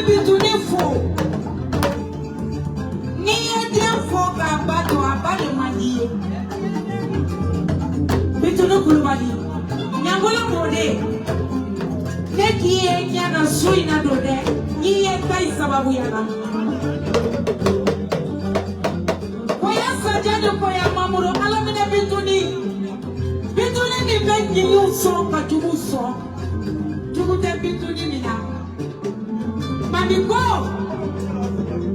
bitunifo. Niye diafo kabado abade madiye. Bitunu kulubali. Nyangolo mode. Nekiye nyana suina dode. Niye kai sababu yana. Koya sajado koya mamuro alamine bituni. Bituni ni bengi yuso katubuso. Tukute bituni mina. Mami go.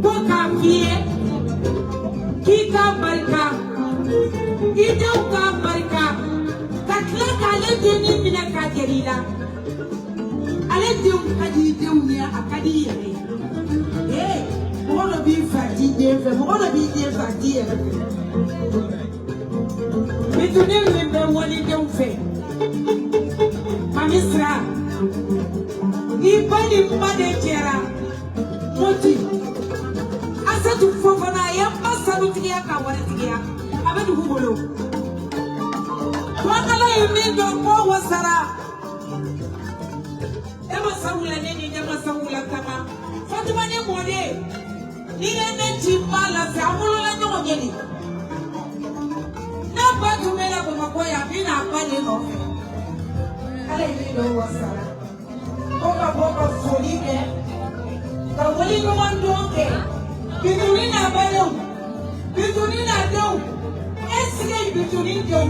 Go kafie. Kika barika. Ide uka barika. Kakla kale deni mina kakerila. Ale dem kadi dem ni akadi yere. Eh, mo no bi fati dem fe, mo no bi dem fati yere. Bituni mi be woni dem fe. Mamisra. Ni bani mbade kera. Moti. Asa tu fofana ya pasa no tiya ka wari tiya. Abadu hubolo. Wakala yimi do ko wasara. Ema sawula neni ema sawula kama. Fatima ne mode. Ni ne timbala se amulo la nyongeli. Na ba tumela ko makoya bina apale no. Ale yimi do wasara. Oka boka folike. Ka woli no mandoke. Bituni na balo. Bituni na do. Esike bituni do.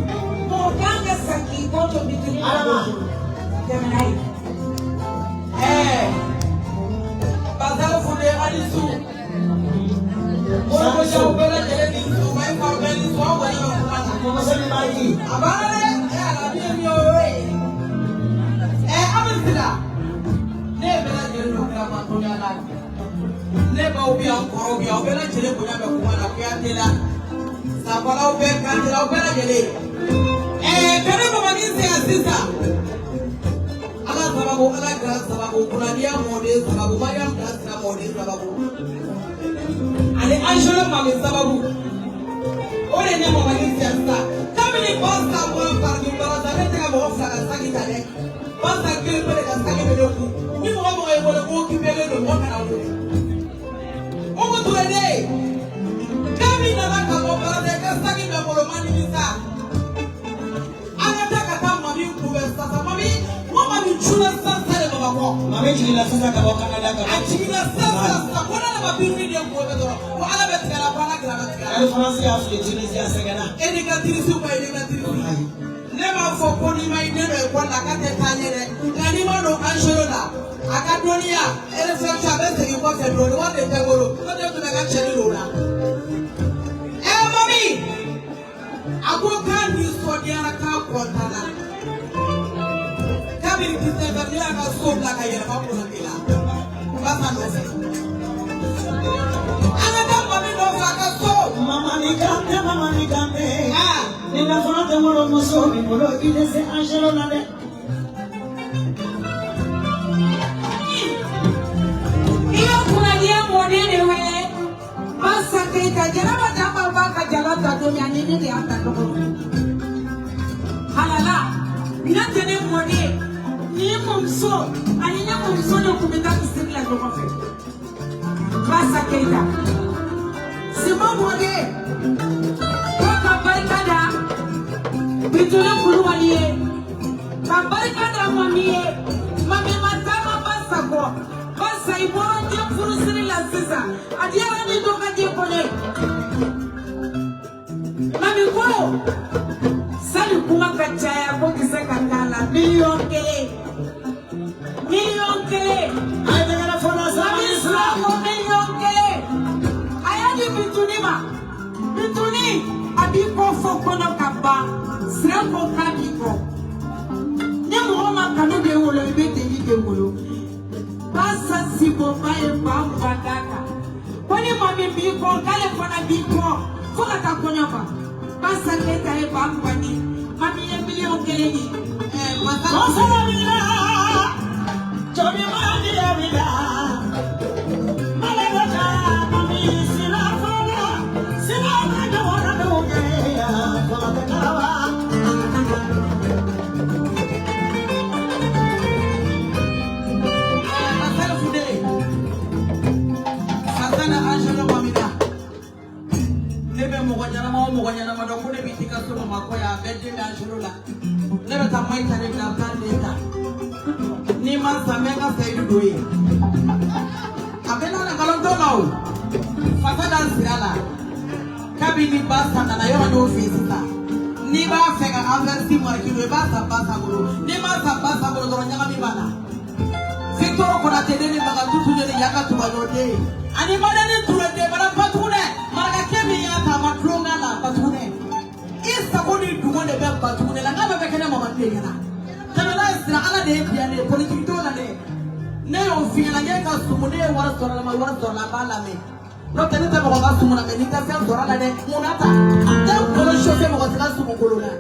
Mo kanga saki koto bituni. Temenai. Bazalo fude alisu. Omo ya ubela jele bisu. Mai fa ubeli so wala wala. Mo se mai. Abale ala bi mi owe. Abisila. Ne bela jele no kama to ya la. Ne ba obi ankoro bi ubela jele ko ya be ko wala ko ya tela. Sabala ube kandila ubela jele. Kare ko magisi asisa. Ala sababu ala gra sababu kunadia mode sababu Mariam gra mode sababu. Ale Angelo mami sababu. Ore ne mo magisi asisa. Kamini pasta mo parmi baraza ne tega mo ofsa sagi tale. Pasta kile pele ka sagi be doku. Ni mo mo e mo ko ki pele do mo kana wo. O mo to ede. Kami na ka mo baraza ka sagi be mo mani bisa. Chula sasa le baba ko mame chila sasa ka boka na daga achila sasa kona na mabiri ndio ko beto ko ala betkala bana grana ay france ya su tunisia segana eni ka tirisu ba eni ka tirisu ne ma fo ko ni mai ne ko la ka te tanyere ngani mo no anshoro la aka donia ele fe cha be se ko ke do wa de tegoro ko de to ka cheri lo la mami ago kan ni so dia ka ko tana Kabiri kite kabila ka sobla ka yera ba ko na kila. Basa no se. Ana da mami no fa ka so. Mama ni gambe. Ni na fona de moro muso ni moro ide se Angelo na de. Iyo kuna dia mode de we. Basa ke ka jara ba da ba ka jara ta do mi ani ni ata ko. Halala. Ina tene mode. Ni mumso, aninya mumso no kumita kisirila no mafe. Basa keita. Simo mode. Kwa barikada. Bituna kuluwaliye. Kwa barikada mamiye. Mami matama basa ko. Basa iboro ndiye furusirila sisa. Adiara ni doka diye kone. Mami ko. Sali kuma kachaya ko kiseka kala. Milion kele. Million kele. Ay tegala fona sa Islam million kele. Ayadi bitunima. Bituni abiko fokono kaba. Sreko kabiko. Nyamu homa kanu de wolo ibete ide wolo. Basa sibo bae bamba daka. Kwani mami biko kale fona biko. Foka takonyoba. Basa keta e bamba ni. Mami e million kele ni. Masala bila. Jomi mani ya bila. Malaka mami sila fona. Sila na wana doge ya. Foka kawa. shirula. Never ta mai ta ne na plan data. Ni man sa mega sai du doyi. Abena na kalonto lawo. Fata dan sirala. Kabini basta na yo no office ta. Ni ba fega aversi markino ba sa basta guru. Ni ma sa basta guru do nyanga mi bana. Victor kona tedeni baga tutu ne yaka tubanode. Ani madani turede bara patune. Maraga kemi ya ta matronga la patune. Isa koni dumone be patune la ngaba be kana mama tena. Kana isra ala de ya ne politiki dola ne. Ne o fina ngeka sumune wara sola ma wara sola bala me. No tenete mo ga sumuna me ni ta fe sola la ne munata. Da ko shofe mo ga sumu kolona.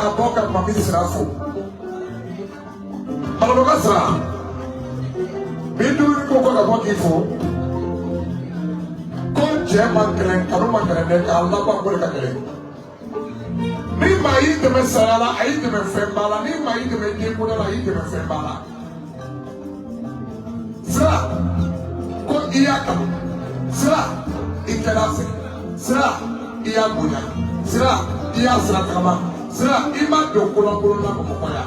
boca com a vida será fogo. Para o casar, bem duro com a boca de fogo. Com gema crente, para uma crente, a lá para a crente. Nem mais de me será, aí de me fembala, nem mais de me dizer por aí de me fembala. Será? Com Iaka, será? Interesse, será? Iagunya, será? Iasra Kama, será? Ima do Kulanguluna Mokoya.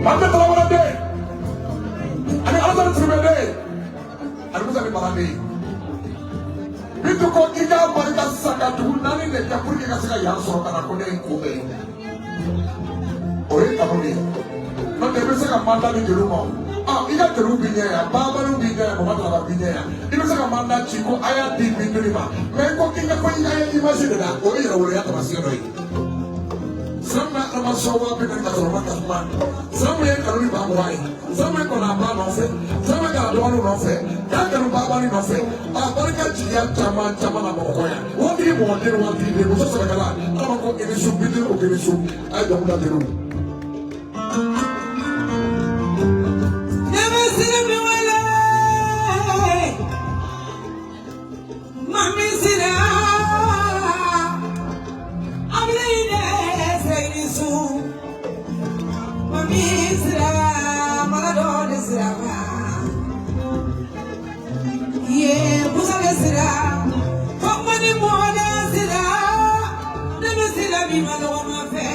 Mata trabalhar dele. Ani alasar tribede. Ani musa ni malade. Itu ko kita balik sakatu nani ne kapur ke kasih yang soro kana kode inkobe. Oi kamu ni. Nanti bisa kan manda di rumah. Ah, ika teru binya ya, baba lu binya ya, mama teru binya ya. Ini bisa kan manda ciko ayat di pintu lima. Mereka kita ko ayat di masjid dah. Oi ya boleh ya masih ada. Sama sama sawa dengan kasar kasman. Sama yang kalau di bawah ini. Sama yang kalau apa nofe. Sama yang kalau doa nofe. Dan kalau baba ni nofe. Ah, mereka jian zaman nama koya. Wadi model wadi dia musuh segala. Kalau kau ini sub bidu, kau ini sub. Ayo muda tiru. Mami sira. Misra, Magadon Isra, yeah, Musa Isra, Company Mona Sira, never see a Bimano Fe,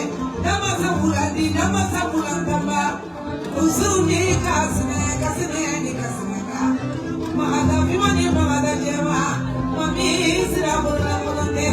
Namasapulandi, Namasapulantamba, Usuni Casne, Casne, Casnega, Mahada Bimani, Mahada Jema, Mami Isra, Mulande.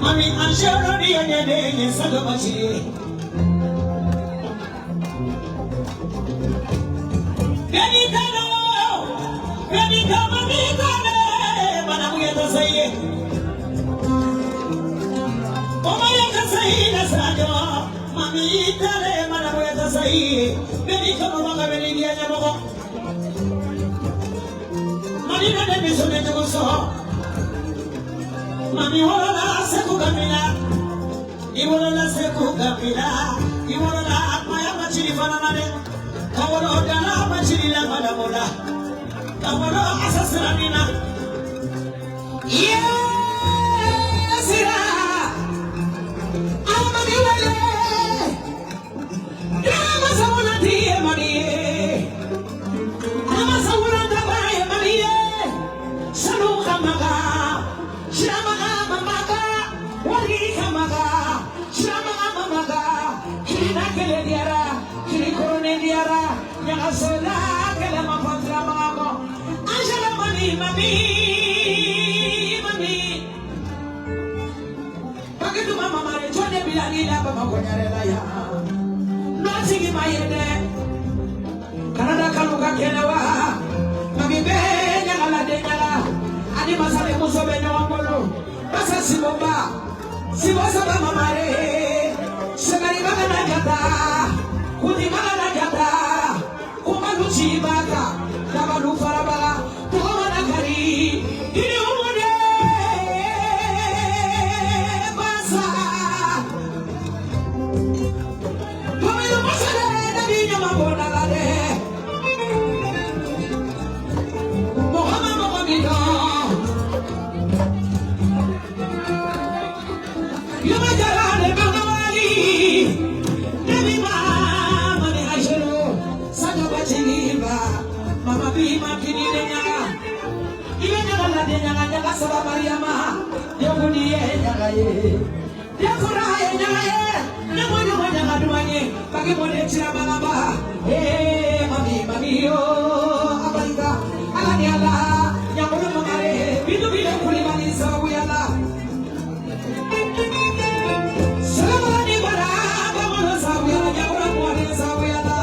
Mami, I'm sure you're the Sadomachi. Mami wala seku kamila, iwala seku kamila, iwala maya machiri fananade, kawalo dala machiri la madamola, kawalo asasranina. Yes, ira, amani wale, dama samuna tiye maniye, dama samuna dabaye maniye, sanu kamaga. Mariama, Yabuni, Yagaye, Yakura, Yagaye, Namona, Madumani, Bagimone, Chilamalaba, eh, Mami, oh, Abaika, Alaniala, Yamuna Mare, Bidu Kulimani, Sawiyala. Salamani Bara, Sawiyala, Yamuna, Sawiyala.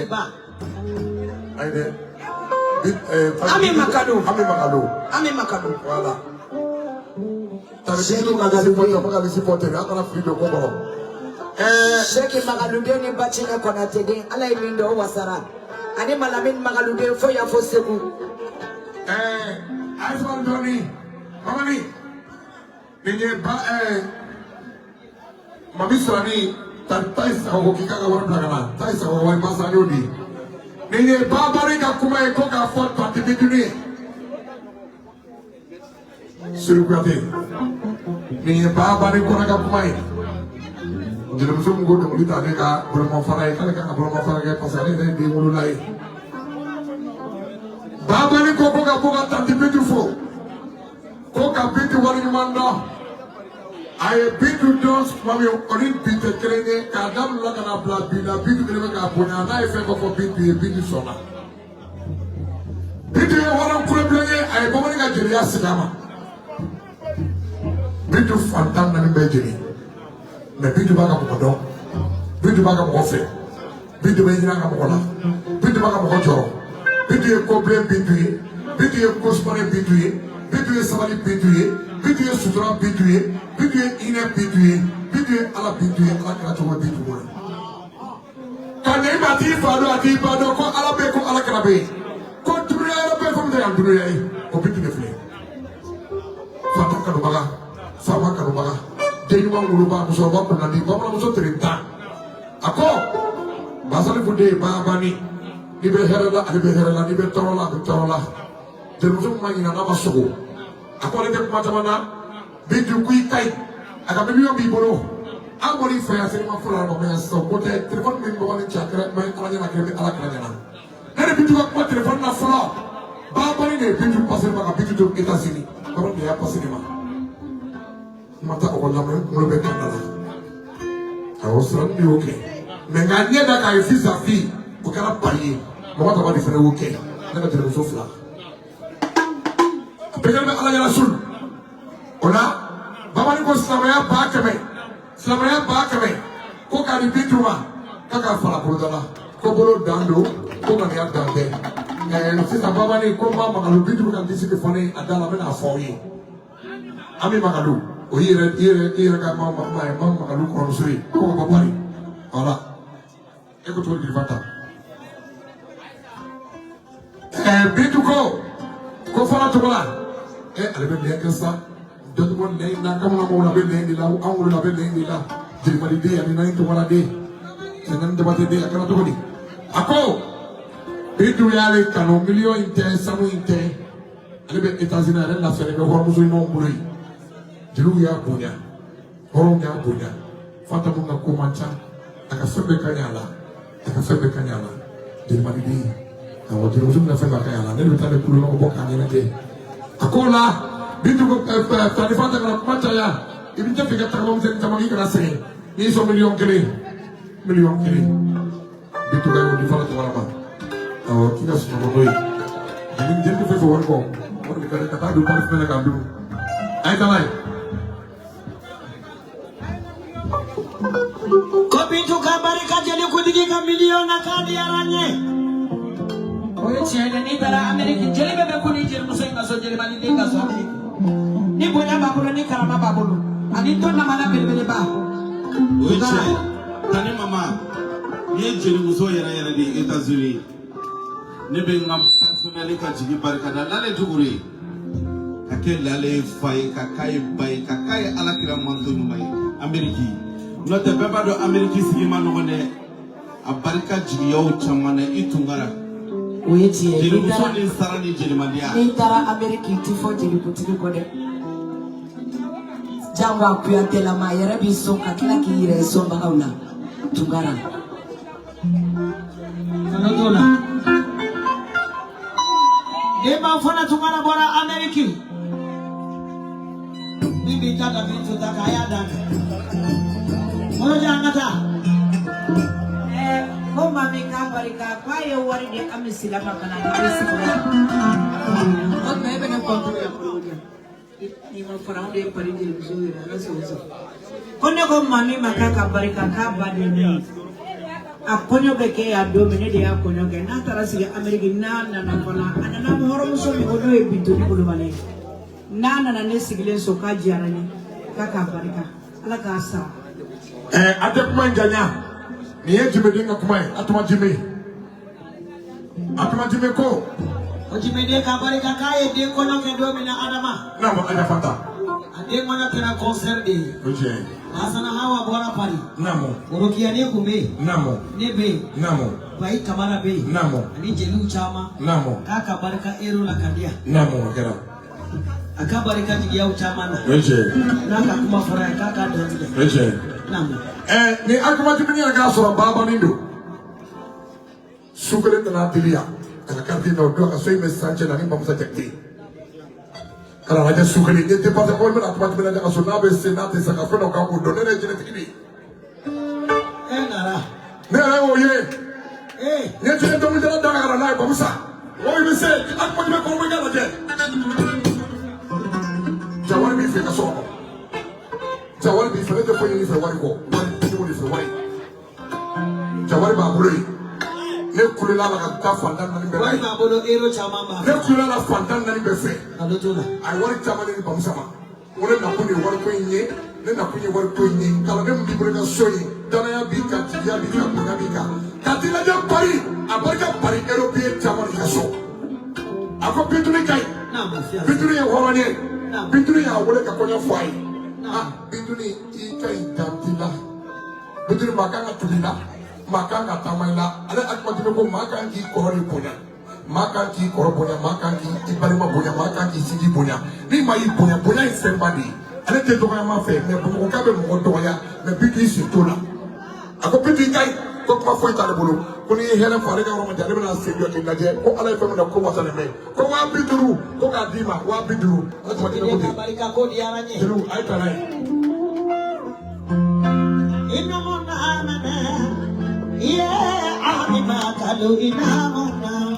ba. Aide. Ami Makado. Ami Makado. Voilà. Sheki Magalude ni bachine kona tege ala imindo wasara ani malamin Magalude fo ya fo seku Aswan Doni mamani ninye ba mamisrani taisa ko kikaka wala plagana taisa ko wai basa nyodi ninye babari ka kuma eko ka fort parti biduni surukate ninye babari ko na ka kuma jadi musuh mungkin dulu tadi kak belum mau farai kan kak belum mau farai pas hari ini di mulai. Bapa ni kau buka tanti pintu fo, kau pintu wali manda, ayah pintu dos mami orang pintu kerenge kadang lah kena belah pintu kerenge kau punya anak efek kau pintu sona. Pintu yang orang kulit belakang ayah kau ni kau jadi asyikama. Pintu fantam nani bejini. Mais bitu baka mokodo bitu baka mokofe bitu benjina ka mokola bitu baka mokojoro bitu ye koble bitu ye kospare bitu ye sabali bitu ye sutura bitu ye ine bitu ye ala kira bitu mo kane mati fado ko ala be ko ala krabe ko dunya ala be ko de dunya ko bitu de fle fata ka do baga sama ka do baga jadi mau nguluba musoba pernah di bawah musuh cerita aku basal fude babani di beherala di betorola jadi musuh main nama masuk aku ada macam mana biju kui kai agak biju biboro amori faya sini mafula mamanya so kote telepon min bawa ni cakra main kalanya nak kiri ala kalanya ada biju aku telepon na fula babani ne biju pasir maka biju tu kita sini kamu dia pasir mah mata ko lamre mo be kanala awosran ni oke menganya da kai fisa fi o kala paye mo mata ba di fere oke na ka tele sofla pegal be ala ya rasul ona baba ni ko samaya ba kame ko ka di bituma ka fala ko dala ko bolo dando ko ka ya dande sisa baba ni ko mama ka bitu kan disi ke fone adala me na foyi ami magalu o ira ka mama magalu ko suri ko ko bari ala e ko to di fata bitu ko fala to bala ale be de kessa do mo ne na kam na mo na be de la awul na be de la je mari de ani na to wala de nan de bate de akana to ni ako bitu yale kanu million inte samu inte ale be États-Unis ala la fere be ho musu no mburi jiru ya bunya horon ya bunya fata munga kumancha akasebe kanyala je mari de awo jiru musu na fere kanyala ne be tale kulu no boka ni nete akola bitu ko tani fata kana kumancha ya ibi te fika takamo mse tamagi kana se ni so million kele bitu ga di fala to wala ba awo kina so no boy ibi te fe fo warko wala ka ta du par fena ka du ay tamay ko bintu kabari ka jeli kudigi ka million na kadi aranye oye chene ni dara Amerika jeli bebe kuni jeli muso inga so jeli mali dinga so Amerika ni bonya babulo ni karama babulo ani to na mana belbele ba oye chene tani mama ni jeli muso yara di États-Unis ne be ngam personnel ka jigi barka da lale tuguri kake lale fay kakai bay kakai alakira manto numay Ameriki no te beba do Ameriki sigima no ne abarka jigi yaw chamane itungara oye tie jeli muso ni sarani jeli mandia ni tara Ameriki tifo jeli kutigi ko de jangwa kuyate la ma yere bi so ka kila ki yire so ba haula tungara anodola Ema fana tungana bora Ameriki. Bibi tata vitu takaya dana. Moja angata. Koma mikabarika kwa hiyo waridi amisila makana nisi kwa. Oka ebe na kwa ya kurudia. Ni mafaraude paridi mzuri na sozo. Kone kwa mami makaka barika kaba dini. akonyo beke ya domine de akonyo ke na tarasi America na kona anana mohoro muso mi odo e bitoni kulubale na ne sigilen so ka jiarani kaka barika ala ka sa adekuma njanya ni ejime dinga kuma atuma jime ko ojime de ka barika ka e de kono ke domine adama na mo aja fata ade ngona tena concert de oje asana hawa bora pari namo orokia ne kume namo nebe namo bai kamara be namo ani jelu chama namo kaka barika ero la kandia namo kera akabarika jigia uchama na oje naka kuma fara kaka donje oje namo ni akuma jimini aga so baba nindo sukule na tilia kana karti no do ka soy message na ni bamusa tekti kala raja sukule ni te pata ko mena akuma jimini aga so na be senate saka feno ka ko do ne jene tikini nara ne oye ne jene to mi dara daga na bamusa o mi se akuma jimini ko mo ngala je jawari bi fe ka so jawari bi fe ne ko ni fe wari ko wari ni fe wari jawari ba bolo ne kulela la ka ta fandan na ni be wari ba bolo ero chama ba ne kulela la fandan na ni be fe adotola ay wari chama ni bamusa ma wala na ko ni wari ko nye ne na ko ni wari ko nye kala ne mbi bolo ka soyi dana ya bi ka ti ya bi ka ko na bi ka kati la ja pari abarka pari européen chama ni ka so ako bituni kai na mo fia bituni ya horone bituni ya wala ka ko nya fai bituni i kai tantila bituni makanga tulila makanga tamaila ale akmatime ko makangi korori bonya makangi korobonya makangi ibalima bonya makangi sigi bonya ni mai bonya bonya isembadi ale te to ma fe me ko ka be mo to ya me biti sitola ako biti kai ko ma foi ta bolo ko ni hele fare ga ro ma jare na se yo tingaje ko ala fe na ko wata me ko wa biduru ko ka dima wa biduru akmatime ko barika ko diaranye diru ay tanai ino mona amana yeah, I'm in my kalu ina mona